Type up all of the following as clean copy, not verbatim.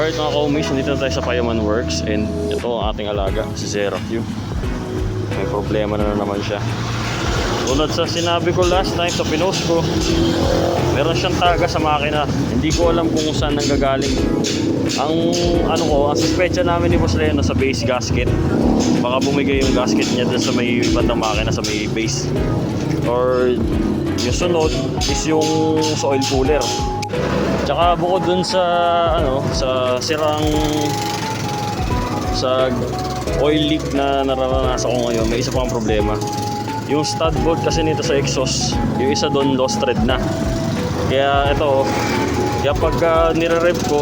Alright mga ka-homies, nandito na tayo sa Payaman Works. And ito ang ating alaga, si Zero Q. May problema na naman siya. Tulad sa sinabi ko last time sa pinost ko, meron siyang taga sa makina. Hindi ko alam kung saan nanggagaling. Ang suspecha namin ni Boss Leno sa base gasket. Baka bumigay yung gasket niya dun sa may bandang makina, sa may base. Or yung sunod is yung sa oil cooler. Tsaka bukod dun sa sa sirang sa oil leak na nararanasan ko ngayon, may isa pang problema. Yung stud bolt kasi nito sa exhaust, yung isa doon lost thread na. Kaya ito, kaya pag nire-rev ko,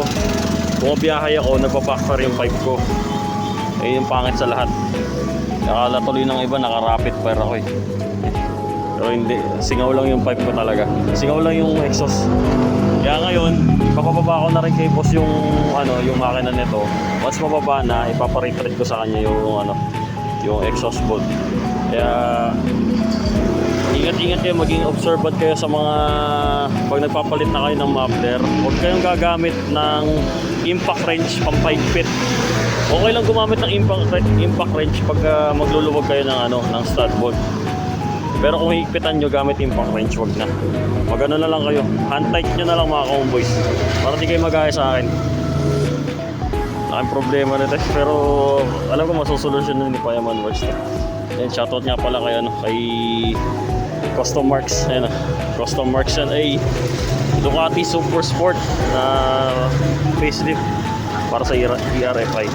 bumabiyahe ako, nagpa-backfire yung pipe ko. Eh yung pangit sa lahat. Akala tuloy ng iba naka-rapid fire ako eh. Pero hindi, singaw lang yung pipe ko talaga. Singaw lang yung exhaust. Kaya ngayon, ipapababa ko na rin kay boss yung yung makina nito. Once mababa na, ipapa-retread ko sa kanya yung exhaust bolt. Kaya ingat-ingat kayo, maging observant kayo sa mga pag nagpapalit na kayo ng muffler. Huwag kayong gagamit ng impact wrench pampahigpit. Okay lang gumamit ng impact wrench pag magluluwag kayo ng stud bolt. Pero kung higpitan nyo gamit impact wrench, wag na. Magano na lang kayo, hand tight nyo na lang mga homeboys, para di kayo magaya sa akin. Laking problema nito, pero alam ko masusolusyon ni Payaman Works. Yan, shoutout nga pala kay Custom Marks. Ayan, Custom Marks yan ay Ducati Super Sport na facelift para sa ERFI.